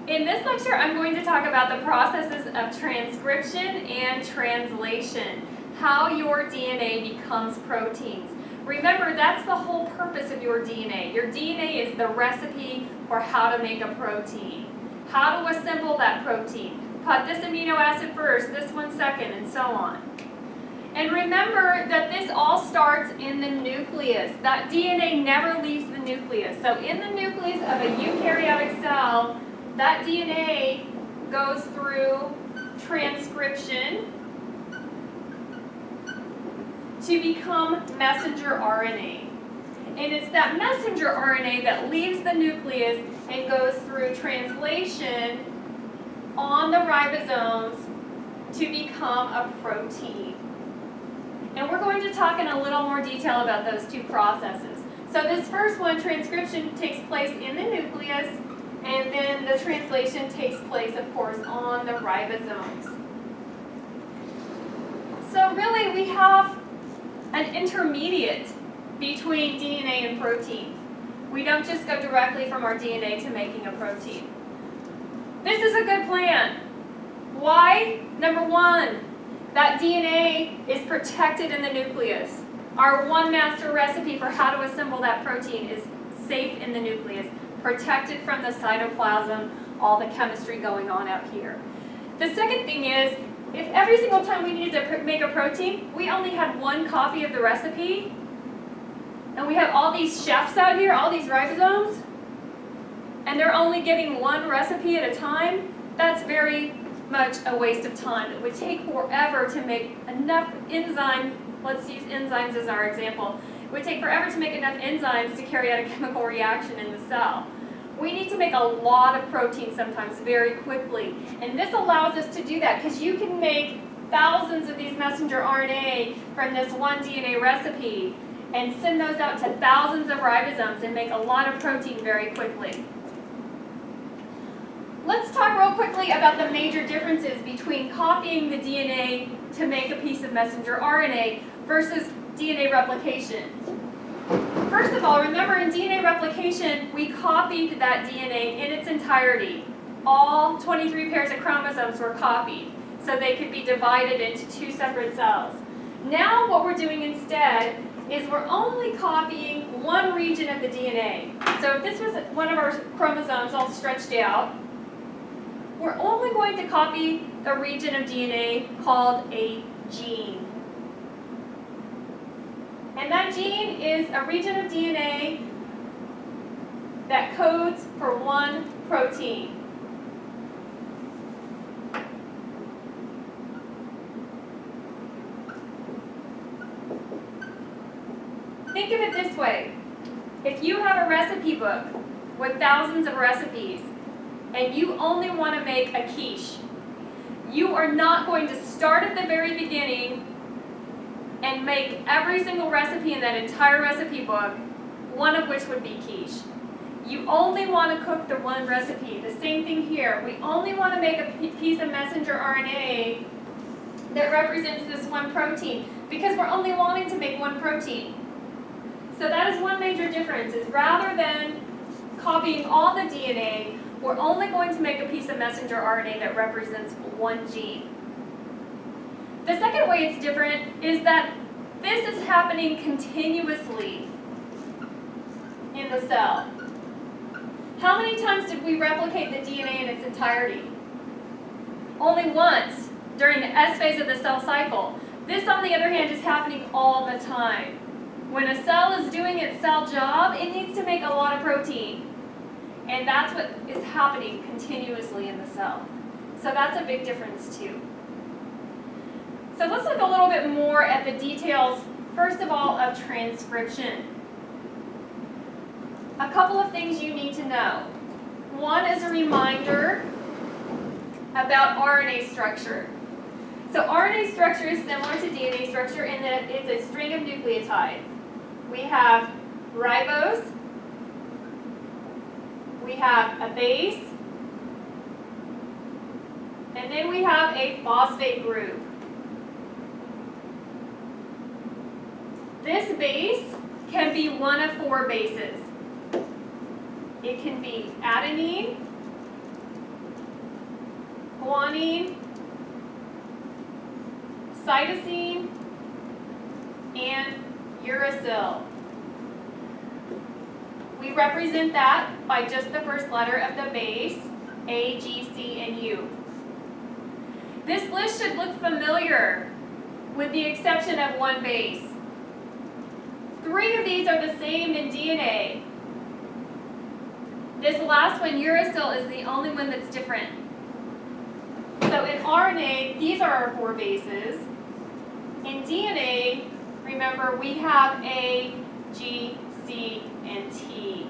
In this lecture, I'm going to talk about the processes of transcription and translation, how your DNA becomes proteins. Remember, that's the whole purpose of your DNA. Your DNA is the recipe for how to make a protein, how to assemble that protein. Put this amino acid first, this one second, and so on. And remember that this all starts in the nucleus. That DNA never leaves the nucleus. So in the nucleus of a eukaryotic cell, that DNA goes through transcription to become messenger RNA. And it's that messenger RNA that leaves the nucleus and goes through translation on the ribosomes to become a protein. And we're going to talk in a little more detail about those two processes. So this first one, transcription, takes place in the nucleus, and then the translation takes place, of course, on the ribosomes. So really, we have an intermediate between DNA and protein. We don't just go directly from our DNA to making a protein. This is a good plan. Why? Number one, that DNA is protected in the nucleus. Our one master recipe for how to assemble that protein is safe in the nucleus, protected from the cytoplasm, all the chemistry going on out here. The second thing is, if every single time we needed to make a protein, we only had one copy of the recipe, and we have all these chefs out here, all these ribosomes, and they're only getting one recipe at a time, that's very much a waste of time. It would take forever to make enough enzyme, let's use enzymes as our example. It would take forever to make enough enzymes to carry out a chemical reaction in the cell. We need to make a lot of protein sometimes very quickly. And this allows us to do that because you can make thousands of these messenger RNA from this one DNA recipe and send those out to thousands of ribosomes and make a lot of protein very quickly. Let's talk real quickly about the major differences between copying the DNA to make a piece of messenger RNA versus DNA replication. First of all, remember in DNA replication, we copied that DNA in its entirety. All 23 pairs of chromosomes were copied, so they could be divided into two separate cells. Now what we're doing instead is we're only copying one region of the DNA. So if this was one of our chromosomes all stretched out, we're only going to copy the region of DNA called a gene. And that gene is a region of DNA that codes for one protein. Think of it this way. If you have a recipe book with thousands of recipes, and you only want to make a quiche, you are not going to start at the very beginning and make every single recipe in that entire recipe book, one of which would be quiche. You only want to cook the one recipe. The same thing here. We only want to make a piece of messenger RNA that represents this one protein because we're only wanting to make one protein. So that is one major difference, is rather than copying all the DNA, we're only going to make a piece of messenger RNA that represents one gene. The second way it's different is that this is happening continuously in the cell. How many times did we replicate the DNA in its entirety? Only once, during the S phase of the cell cycle. This, on the other hand, is happening all the time. When a cell is doing its cell job, it needs to make a lot of protein. And that's what is happening continuously in the cell. So that's a big difference too. So let's look a little bit more at the details, first of all, of transcription. A couple of things you need to know. One is a reminder about RNA structure. So RNA structure is similar to DNA structure in that it's a string of nucleotides. We have ribose, we have a base, and then we have a phosphate group. This base can be one of four bases. It can be adenine, guanine, cytosine, and uracil. We represent that by just the first letter of the base, A, G, C, and U. This list should look familiar, with the exception of one base. 3 of these are the same in DNA. This last one, uracil, is the only one that's different. So in RNA, these are our 4 bases. In DNA, remember, we have A, G, C, and T.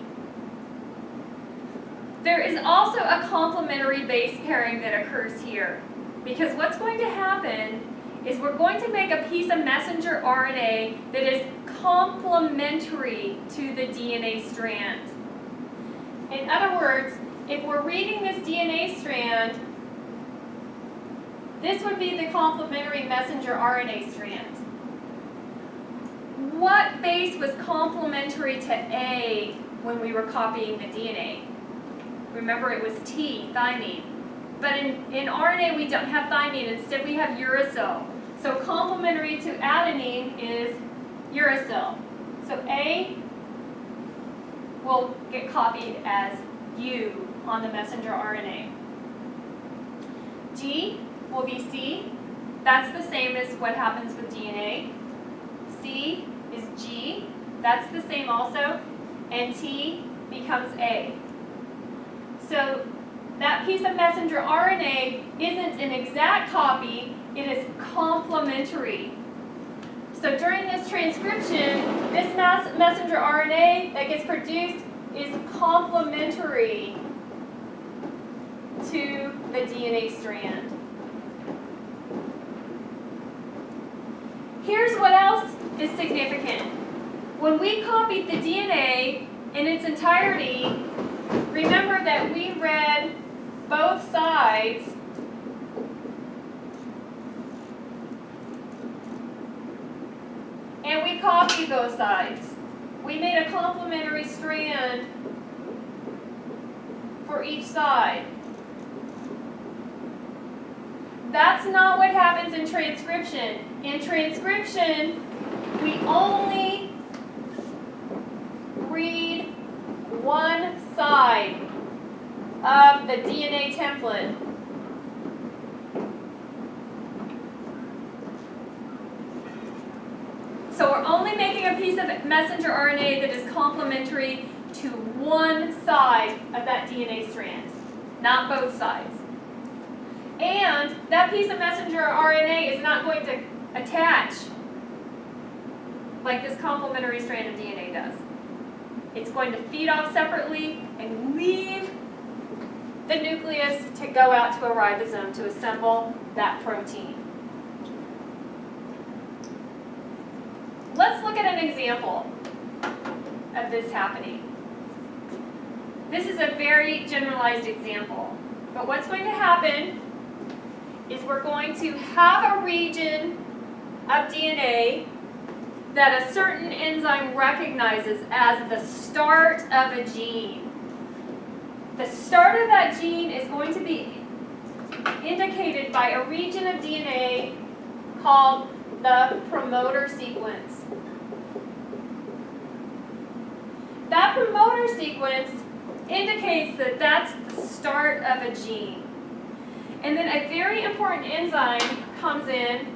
There is also a complementary base pairing that occurs here, because what's going to happen is we're going to make a piece of messenger RNA that is complementary to the DNA strand. In other words, if we're reading this DNA strand, this would be the complementary messenger RNA strand. What base was complementary to A when we were copying the DNA? Remember, it was T, thymine. But in RNA, we don't have thymine. Instead, we have uracil. So complementary to adenine is uracil. So A will get copied as U on the messenger RNA. G will be C. That's the same as what happens with DNA. C is G. That's the same also. And T becomes A. So that piece of messenger RNA isn't an exact copy, it is complementary. So during this transcription, this messenger RNA that gets produced is complementary to the DNA strand. Here's what else is significant. When we copied the DNA in its entirety, remember that we read both sides and we copied both sides. We made a complementary strand for each side. That's not what happens in transcription. In transcription, we only read one side of the DNA template. So we're only making a piece of messenger RNA that is complementary to one side of that DNA strand, not both sides. And that piece of messenger RNA is not going to attach like this complementary strand of DNA does. It's going to feed off separately and leave the nucleus to go out to a ribosome to assemble that protein. Let's look at an example of this happening. This is a very generalized example, but what's going to happen is we're going to have a region of DNA that a certain enzyme recognizes as the start of a gene. The start of that gene is going to be indicated by a region of DNA called the promoter sequence. That promoter sequence indicates that that's the start of a gene. And then a very important enzyme comes in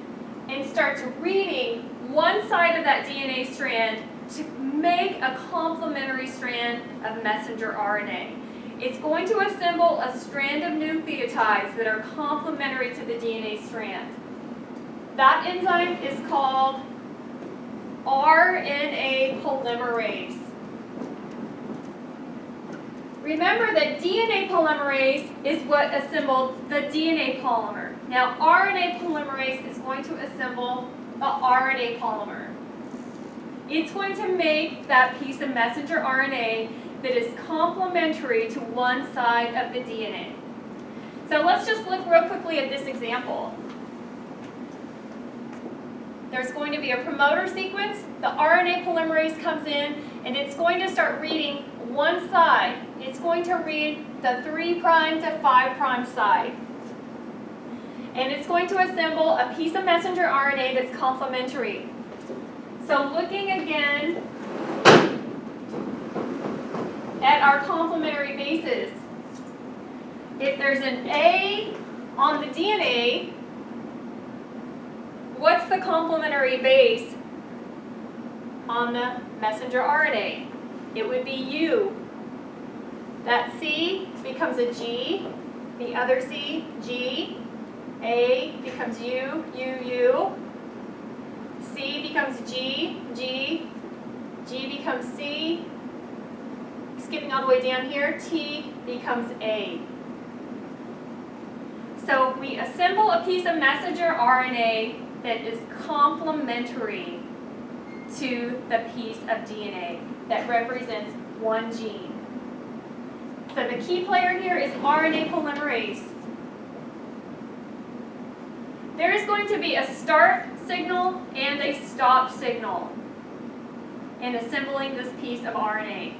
and starts reading one side of that DNA strand to make a complementary strand of messenger RNA. It's going to assemble a strand of nucleotides that are complementary to the DNA strand. That enzyme is called RNA polymerase. Remember that DNA polymerase is what assembled the DNA polymer. Now RNA polymerase is going to assemble the RNA polymer. It's going to make that piece of messenger RNA that is complementary to one side of the DNA. So let's just look real quickly at this example. There's going to be a promoter sequence. The RNA polymerase comes in and it's going to start reading one side. It's going to read the 3' to 5' side. And it's going to assemble a piece of messenger RNA that's complementary. So looking again at our complementary bases, if there's an A on the DNA, what's the complementary base on the messenger RNA? It would be U. That C becomes a G, the other C, G, A becomes U, U, U, C becomes G, G, G becomes C, skipping all the way down here, T becomes A. So we assemble a piece of messenger RNA that is complementary to the piece of DNA that represents one gene. So the key player here is RNA polymerase. There is going to be a start signal and a stop signal in assembling this piece of RNA.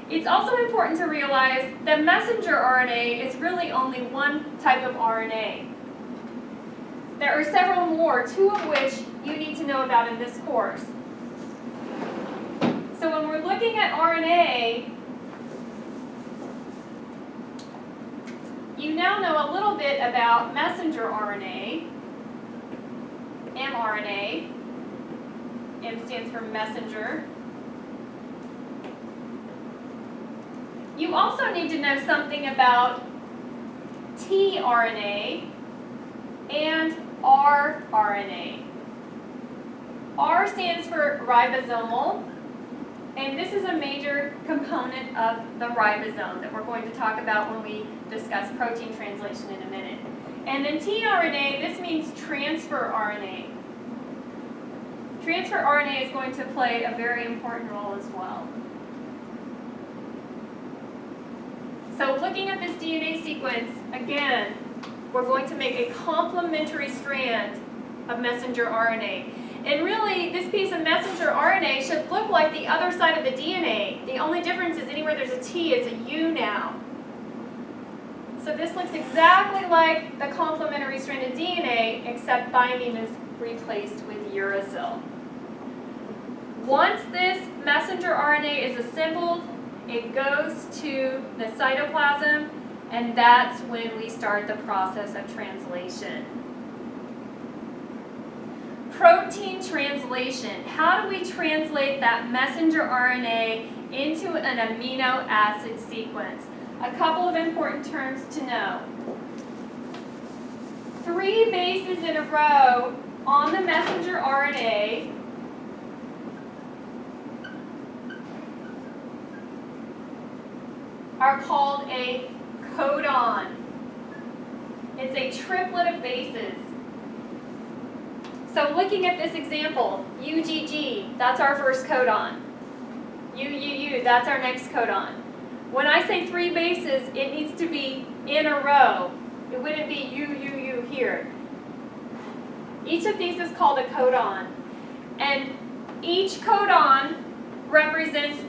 It's also important to realize that messenger RNA is really only one type of RNA. There are several more, two of which you need to know about in this course. So when we're looking at RNA, you now know a little bit about messenger RNA, mRNA. M stands for messenger. You also need to know something about tRNA and rRNA. R stands for ribosomal, and this is a major component of the ribosome that we're going to talk about when we discuss protein translation in a minute. And then tRNA, this means transfer RNA. Transfer RNA is going to play a very important role as well. So looking at this DNA sequence, again, we're going to make a complementary strand of messenger RNA. And really, this piece of messenger RNA should look like the other side of the DNA. The only difference is anywhere there's a T, it's a U now. So this looks exactly like the complementary strand of DNA, except thymine is replaced with uracil. Once this messenger RNA is assembled, it goes to the cytoplasm, and that's when we start the process of translation. Protein translation. How do we translate that messenger RNA into an amino acid sequence? A couple of important terms to know. 3 bases in a row on the messenger RNA are called a codon. It's a triplet of bases. So looking at this example, UGG, that's our first codon. UUU, that's our next codon. When I say 3 bases, it needs to be in a row. It wouldn't be UUU here. Each of these is called a codon. And each codon represents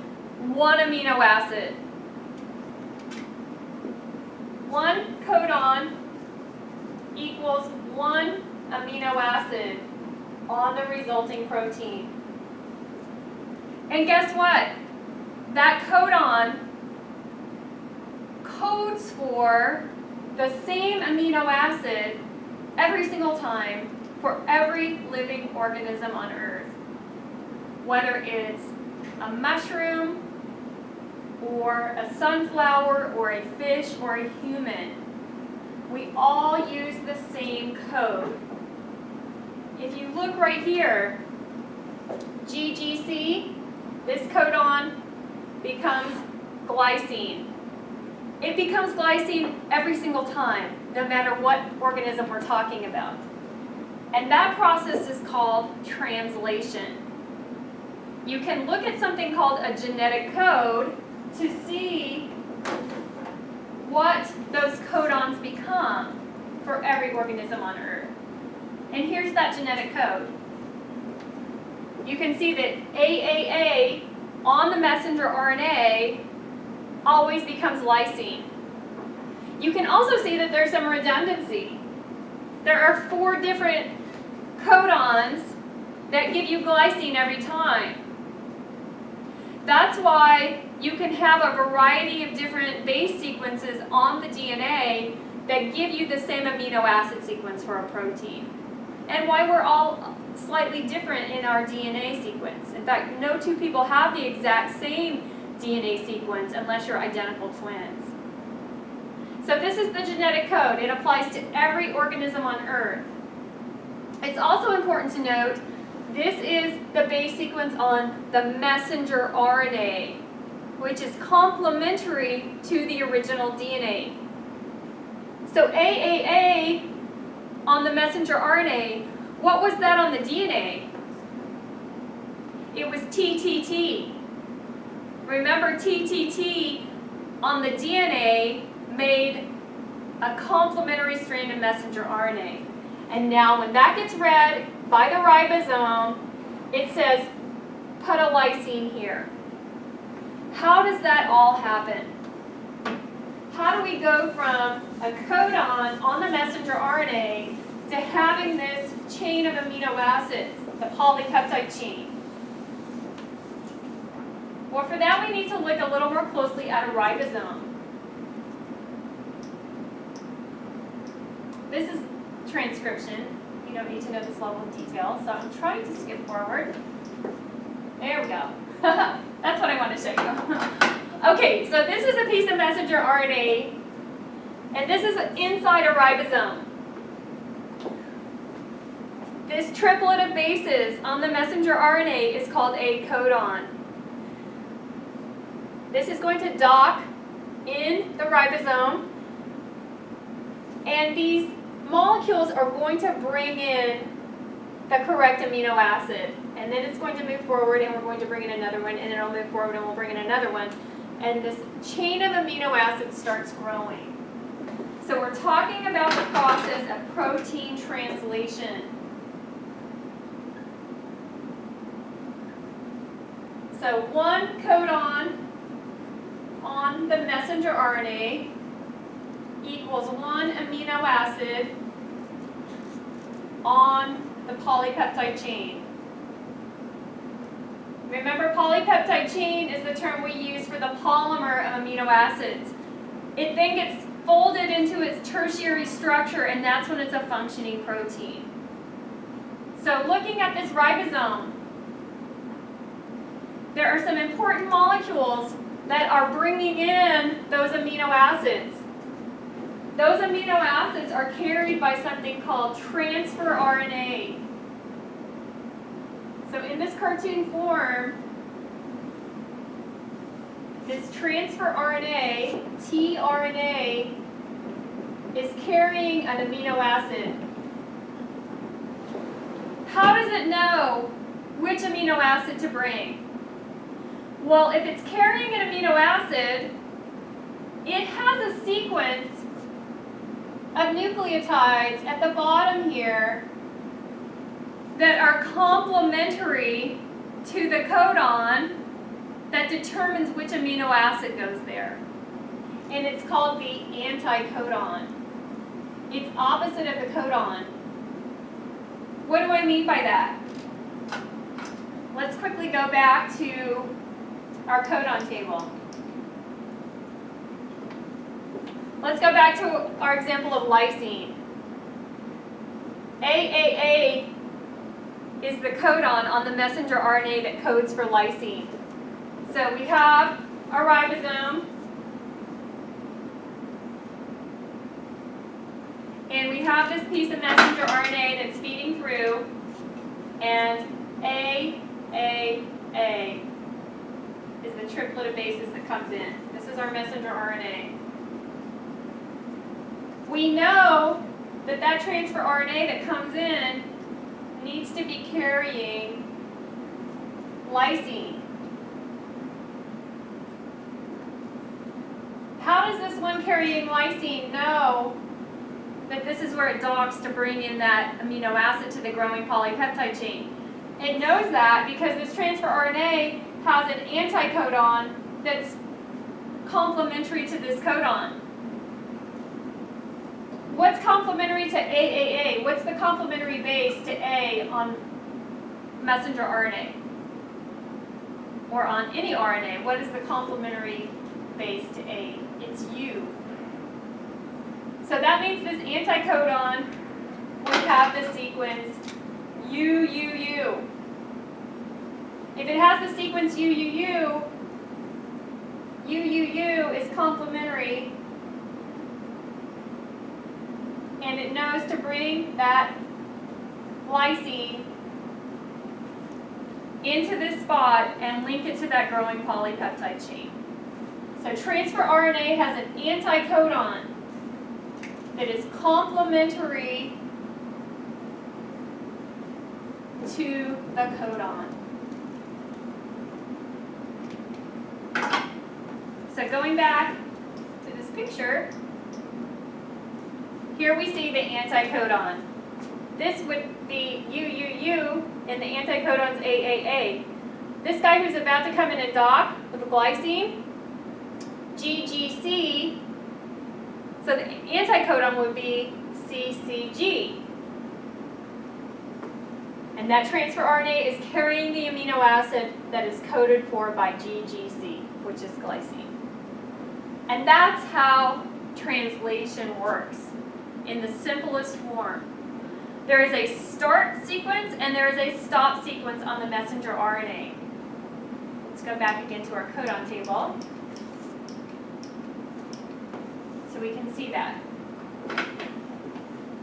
one amino acid. One codon equals one amino acid on the resulting protein. And guess what? That codon codes for the same amino acid every single time for every living organism on Earth. Whether it's a mushroom, or a sunflower, or a fish, or a human, we all use the same code. If you look right here, GGC, this codon becomes glycine. It becomes glycine every single time, no matter what organism we're talking about. And that process is called translation. You can look at something called a genetic code to see what those codons become for every organism on Earth. And here's that genetic code. You can see that AAA on the messenger RNA always becomes lysine. You can also see that there's some redundancy. There are 4 different codons that give you glycine every time. That's why you can have a variety of different base sequences on the DNA that give you the same amino acid sequence for a protein. And why we're all slightly different in our DNA sequence. In fact, no 2 people have the exact same DNA sequence unless you're identical twins. So this is the genetic code. It applies to every organism on Earth. It's also important to note, this is the base sequence on the messenger RNA, which is complementary to the original DNA. So AAA on the messenger RNA, what was that on the DNA? It was TTT. Remember, TTT on the DNA made a complementary strand of messenger RNA. And now when that gets read by the ribosome, it says, put a lysine here. How does that all happen? How do we go from a codon on the messenger RNA to having this chain of amino acids, the polypeptide chain? Well, for that we need to look a little more closely at a ribosome. This is transcription. You don't need to know this level of detail, so I'm trying to skip forward. There we go. That's what I want to show you. Okay, so this is a piece of messenger RNA, and this is inside a ribosome. This triplet of bases on the messenger RNA is called a codon. This is going to dock in the ribosome, and these molecules are going to bring in the correct amino acid, and then it's going to move forward, and we're going to bring in another one, and then it'll move forward, and we'll bring in another one, and this chain of amino acids starts growing. So we're talking about the process of protein translation. So one codon on the messenger RNA equals one amino acid on the polypeptide chain. Remember, polypeptide chain is the term we use for the polymer of amino acids. It then gets folded into its tertiary structure, and that's when it's a functioning protein. So looking at this ribosome, there are some important molecules that are bringing in those amino acids. Those amino acids are carried by something called transfer RNA. So in this cartoon form, this transfer RNA, tRNA, is carrying an amino acid. How does it know which amino acid to bring? Well, if it's carrying an amino acid, it has a sequence of nucleotides at the bottom here that are complementary to the codon that determines which amino acid goes there. And it's called the anticodon. It's opposite of the codon. What do I mean by that? Let's quickly go back to our codon table. Let's go back to our example of lysine. AAA is the codon on the messenger RNA that codes for lysine. So we have our ribosome, and we have this piece of messenger RNA that's feeding through, and AAA is the triplet of bases that comes in. This is our messenger RNA. We know that that transfer RNA that comes in needs to be carrying lysine. How does this one carrying lysine know that this is where it docks to bring in that amino acid to the growing polypeptide chain? It knows that because this transfer RNA has an anticodon that's complementary to this codon. What's complementary to AAA? What's the complementary base to A on messenger RNA? Or on any RNA, what is the complementary base to A? It's U. So that means this anticodon would have the sequence UUU. If it has the sequence UUU, UUU is complementary, and it knows to bring that glycine into this spot and link it to that growing polypeptide chain. So transfer RNA has an anticodon that is complementary to the codon. So going back to this picture, here we see the anticodon. This would be UUU, and the anticodon's AAA. This guy who's about to come in and dock with the glycine, GGC, so the anticodon would be CCG. And that transfer RNA is carrying the amino acid that is coded for by GGC, which is glycine. And that's how translation works in the simplest form. There is a start sequence and there is a stop sequence on the messenger RNA. Let's go back again to our codon table so we can see that.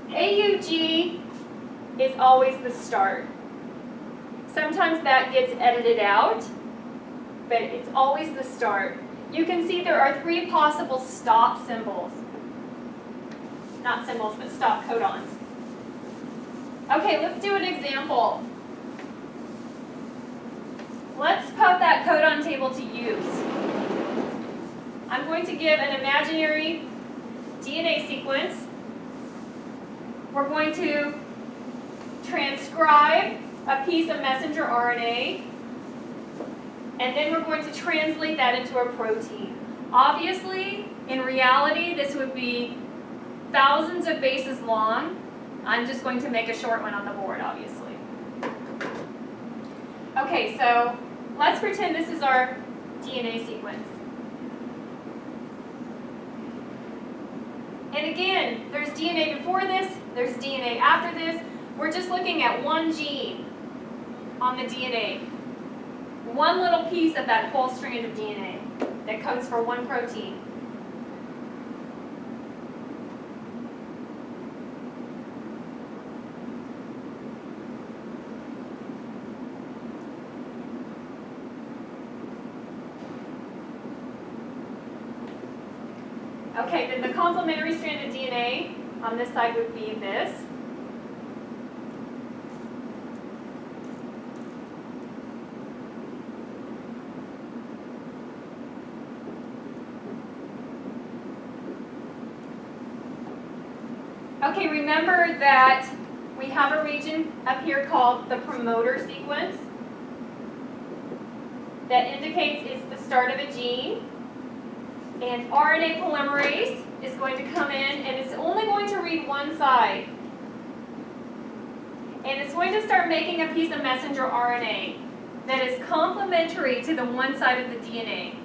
AUG is always the start. Sometimes that gets edited out, but it's always the start. You can see there are 3 possible stop symbols. Not symbols, but stop codons. Okay, let's do an example. Let's put that codon table to use. I'm going to give an imaginary DNA sequence. We're going to transcribe a piece of messenger RNA, and then we're going to translate that into a protein. Obviously, in reality, this would be thousands of bases long. I'm just going to make a short one on the board, obviously. Okay, so let's pretend this is our DNA sequence. And again, there's DNA before this, there's DNA after this. We're just looking at one gene on the DNA. One little piece of that whole strand of DNA that codes for one protein. Okay, then the complementary strand of DNA on this side would be this. Okay, remember that we have a region up here called the promoter sequence that indicates it's the start of a gene. And RNA polymerase is going to come in, and it's only going to read one side. And it's going to start making a piece of messenger RNA that is complementary to the one side of the DNA.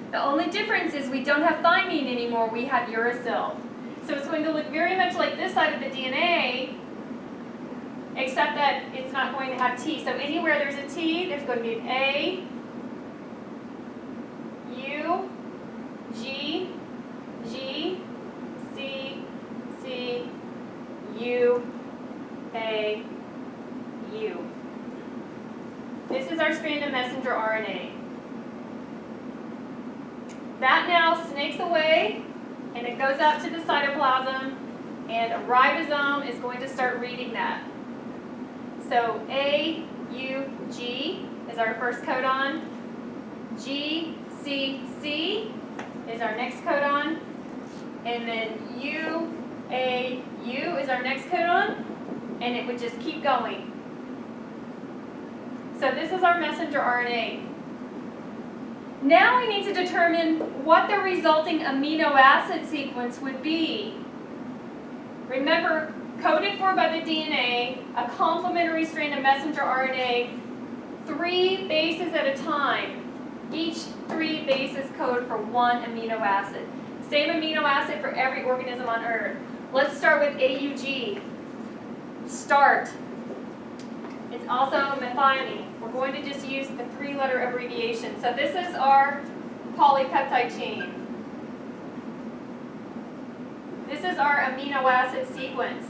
The only difference is we don't have thymine anymore, we have uracil. So it's going to look very much like this side of the DNA, except that it's not going to have T. So anywhere there's a T, there's going to be an A, U, G, G, C, C, U, A, U. This is our strand of messenger RNA. That now snakes away, and it goes out to the cytoplasm, and a ribosome is going to start reading that. So A, U, G is our first codon. G, C, C is our next codon. And then U, A, U is our next codon. And it would just keep going. So this is our messenger RNA. Now we need to determine what the resulting amino acid sequence would be Remember, coded for by the DNA, a complementary strand of messenger RNA, 3 bases at a time. Each 3 bases code for 1 amino acid. Same amino acid for every organism on Earth. Let's start with AUG. Start. It's also methionine. We're going to just use the 3-letter abbreviation. So this is our polypeptide chain. This is our amino acid sequence.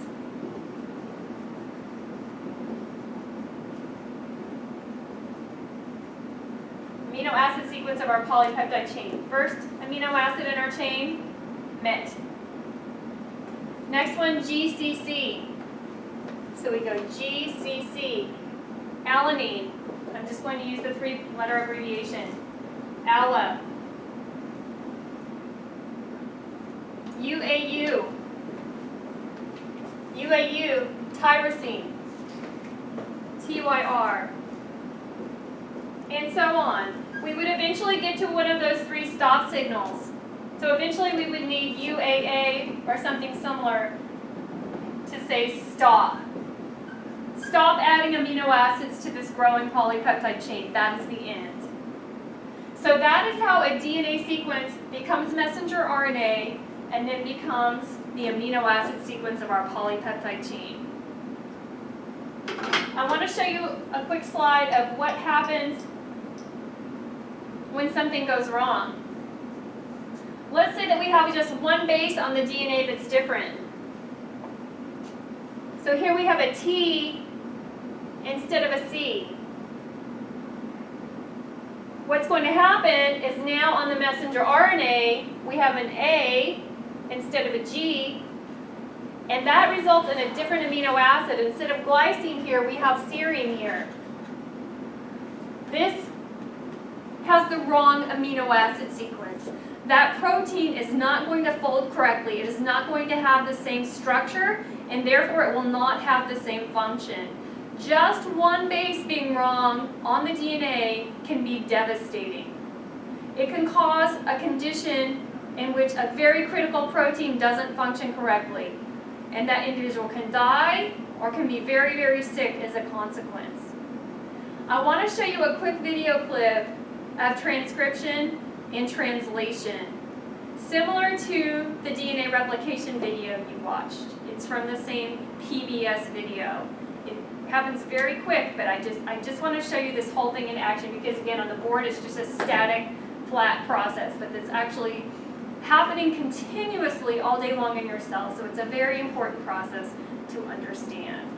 Amino acid sequence of our polypeptide chain. First amino acid in our chain, met. Next one, GCC. So we go GCC. Alanine. I'm just going to use the 3-letter abbreviation. ALA. UAU. UAU, tyrosine. TYR. And so on. We would eventually get to one of those 3 stop signals. So eventually we would need UAA or something similar to say stop. Stop adding amino acids to this growing polypeptide chain. That is the end. So that is how a DNA sequence becomes messenger RNA and then becomes the amino acid sequence of our polypeptide chain. I want to show you a quick slide of what happens when something goes wrong. Let's say that we have just 1 base on the DNA that's different. So here we have a T instead of a C. What's going to happen is now on the messenger RNA, we have an A instead of a G, and that results in a different amino acid. Instead of glycine here, we have serine here. This has the wrong amino acid sequence. That protein is not going to fold correctly. It is not going to have the same structure, and therefore it will not have the same function. Just 1 base being wrong on the DNA can be devastating. It can cause a condition in which a very critical protein doesn't function correctly, and that individual can die or can be very, very sick as a consequence. I want to show you a quick video clip of transcription and translation, similar to the DNA replication video you watched. It's from the same PBS video. It happens very quick, but I just want to show you this whole thing in action because, again, on the board it's just a static, flat process, but it's actually happening continuously all day long in your cells, so it's a very important process to understand.